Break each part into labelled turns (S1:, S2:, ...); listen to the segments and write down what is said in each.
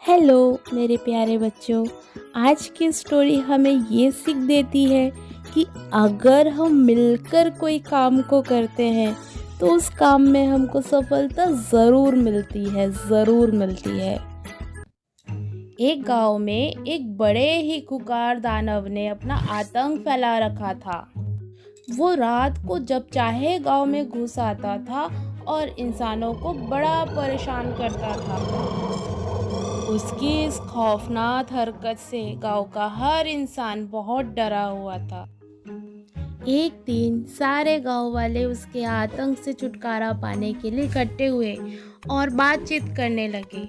S1: Hello मेरे प्यारे बच्चों। आज की स्टोरी हमें ये सीख देती है कि अगर हम मिलकर कोई काम को करते हैं तो उस काम में हमको सफलता ज़रूर मिलती है, ज़रूर मिलती है। एक गांव में एक बड़े ही खुंखार दानव ने अपना आतंक फैला रखा था। वो रात को जब चाहे गांव में घुस आता था और इंसानों को बड़ा परेशान करता था। उसकी इस खौफनाक हरकत से गांव का हर इंसान बहुत डरा हुआ था। एक दिन सारे गांव वाले उसके आतंक से छुटकारा पाने के लिए इकट्ठे हुए और बातचीत करने लगे।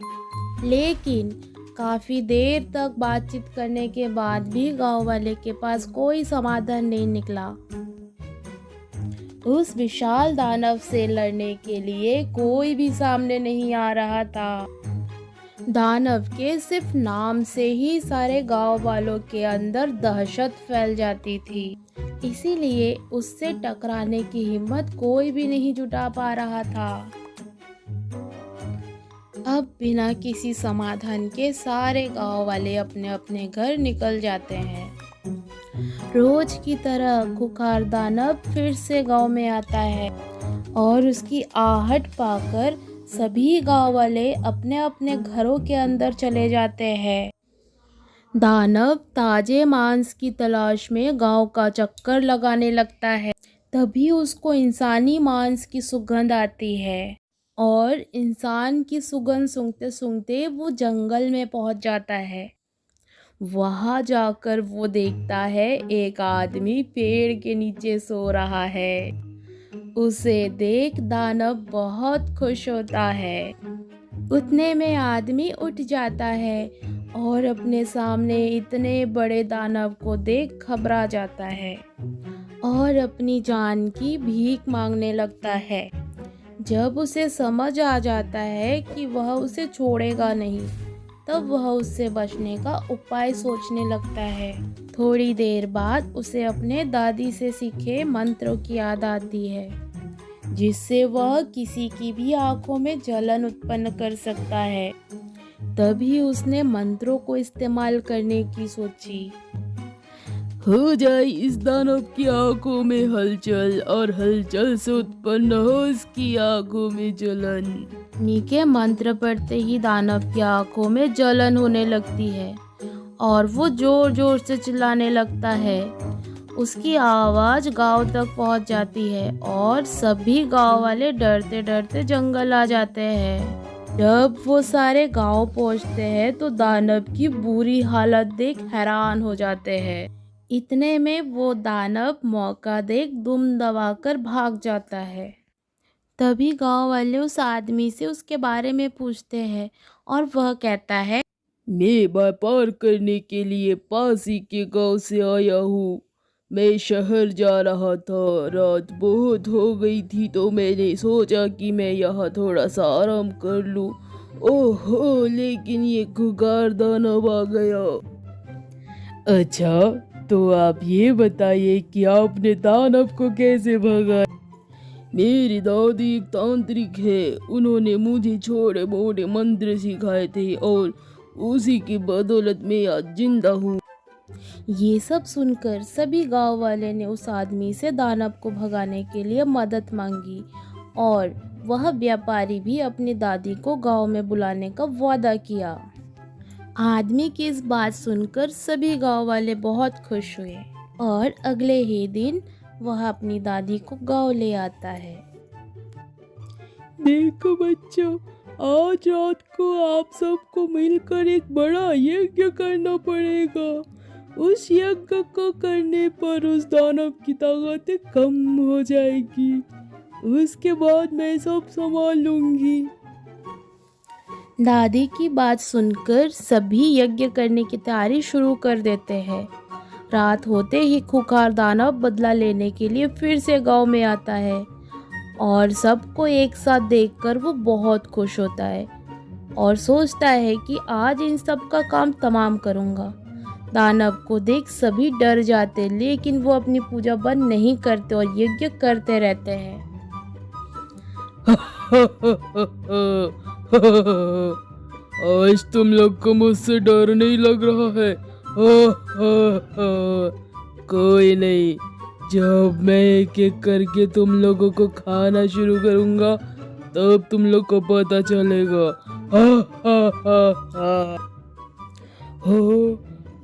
S1: लेकिन काफी देर तक बातचीत करने के बाद भी गांव वाले के पास कोई समाधान नहीं निकला। उस विशाल दानव से लड़ने के लिए कोई भी सामने नहीं आ रहा था। दानव के सिर्फ नाम से ही सारे गांव वालों के अंदर दहशत फैल जाती थी। इसीलिए उससे टकराने की हिम्मत कोई भी नहीं जुटा पा रहा था। अब बिना किसी समाधान के सारे गांव वाले अपने अपने घर निकल जाते हैं। रोज की तरह खुंखार दानव फिर से गांव में आता है और उसकी आहट पाकर सभी गांव वाले अपने अपने घरों के अंदर चले जाते हैं। दानव ताजे मांस की तलाश में गांव का चक्कर लगाने लगता है। तभी उसको इंसानी मांस की सुगंध आती है और इंसान की सुगंध सूंघते सूंघते वो जंगल में पहुंच जाता है। वहां जाकर वो देखता है एक आदमी पेड़ के नीचे सो रहा है। उसे देख दानव बहुत खुश होता है। उतने में आदमी उठ जाता है और अपने सामने इतने बड़े दानव को देख घबरा जाता है और अपनी जान की भीख मांगने लगता है। जब उसे समझ आ जाता है कि वह उसे छोड़ेगा नहीं, तब वह उससे बचने का उपाय सोचने लगता है। थोड़ी देर बाद उसे अपने दादी से सीखे मंत्रों की याद आती है, जिससे वह किसी की भी आंखों में जलन उत्पन्न कर सकता है। तभी उसने मंत्रों को इस्तेमाल करने की सोची।
S2: हो जाए इस दानव की आंखों में हलचल और हलचल से उत्पन्न हो उसकी आंखों में जलन।
S1: नी के मंत्र पढ़ते ही दानव की आंखों में जलन होने लगती है और वो जोर जोर से चिल्लाने लगता है। उसकी आवाज गांव तक पहुंच जाती है और सभी गांव वाले डरते डरते जंगल आ जाते हैं। जब वो सारे गांव पहुंचते हैं तो दानव की बुरी हालत देख हैरान हो जाते हैं। इतने में वो दानव मौका देख दुम दबाकर भाग जाता है। तभी गांव वाले उस आदमी से उसके बारे में पूछते हैं और वह कहता है,
S2: मैं व्यापार करने के लिए पास ही के गांव से आया हूँ। मैं शहर जा रहा था। रात बहुत हो गई थी तो मैंने सोचा कि मैं यहाँ थोड़ा सा आराम कर लूँ। ओहो, लेकिन ये खुगार दानव आ गया। अच्छा, तो आप ये बताइए कि आपने दानव को कैसे भगाया? मेरी दादी एक तांत्रिक है। उन्होंने मुझे छोटे मोटे मंत्र सिखाए थे और उसी की बदौलत मैं आज जिंदा हूँ।
S1: ये सब सुनकर सभी गांव वाले ने उस आदमी से दानव को भगाने के लिए मदद मांगी और वह व्यापारी भी अपनी दादी को गांव में बुलाने का वादा किया। आदमी की इस बात सुनकर सभी गांव वाले बहुत खुश हुए और अगले ही दिन वह अपनी दादी को गांव ले आता है।
S2: देखो बच्चों, आज रात को आप सबको मिलकर एक बड़ा यज्ञ करना पड़ेगा। उस यज्ञ को करने पर उस दानव की ताकत कम हो जाएगी। उसके बाद मैं सब संभाल लूंगी।
S1: दादी की बात सुनकर सभी यज्ञ करने की तैयारी शुरू कर देते हैं। रात होते ही खुंखार दानव बदला लेने के लिए फिर से गांव में आता है और सबको एक साथ देखकर वो बहुत खुश होता है और सोचता है कि आज इन सब का काम तमाम करूँगा। दानव को देख सभी डर जाते, लेकिन वो अपनी पूजा बंद नहीं करते और यज्ञ करते रहते हैं।
S2: आज तुम लोग को मुझसे डर नहीं लग रहा है? हा, हा, हा। कोई नहीं, जब मैं एक एक करके तुम लोगों को खाना शुरू करूंगा तब तुम लोग को पता चलेगा। हा, हा, हा, हा। हो,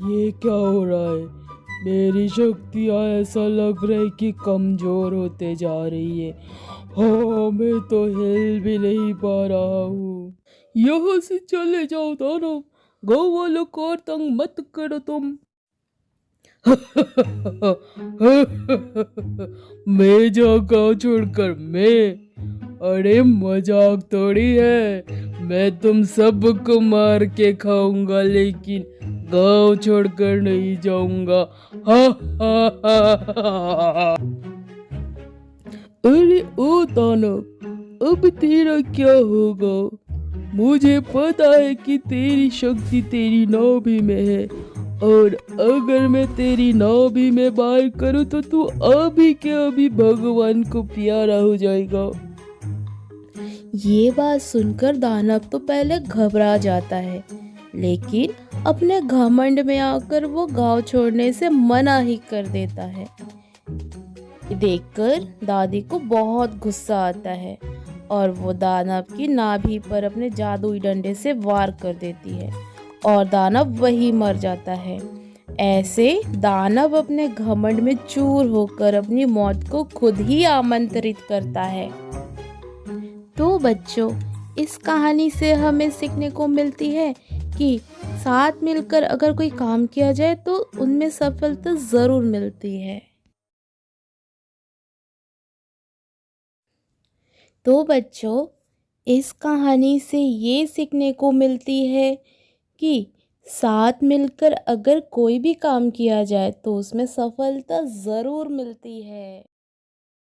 S2: ये क्या हो रहा है? मेरी शक्तियाँ ऐसा लग रहा है कि कमजोर होते जा रही है। हाँ, मैं तो हिल भी नहीं पा रहा हूँ। यहाँ से चले जाओ दानव, गाँव वालों को और तंग मत करो तुम। मैं जाऊँ गाँव छोड़कर? अरे मजाक थोड़ी है, मैं तुम सबको मार के खाऊंगा लेकिन गाँव छोड़कर नहीं जाऊंगा। हा हा हा। अरे ओ दानव, अब तेरा क्या होगा? मुझे पता है कि तेरी शक्ति तेरी नाभि में है, और अगर मैं तेरी नाभि में वार करूँ तो तू अभी के अभी भगवान को प्यारा हो जाएगा।
S1: ये बात सुनकर दानव तो पहले घबरा जाता है, लेकिन अपने घमंड में आकर वो गांव छोड़ने से मना ही कर देता है। देखकर दादी को बहुत गुस्सा आता है और वो दानव की नाभि पर अपने जादुई डंडे से वार कर देती है और दानव वही मर जाता है। ऐसे दानव अपने घमंड में चूर होकर अपनी मौत को खुद ही आमंत्रित करता है। तो बच्चों, इस कहानी से हमें सीखने को मिलती है कि साथ मिलकर अगर कोई काम किया जाए तो उनमें सफलता ज़रूर मिलती है। तो बच्चों, इस कहानी से ये सीखने को मिलती है कि साथ मिलकर अगर कोई भी काम किया जाए तो उसमें सफलता ज़रूर मिलती है।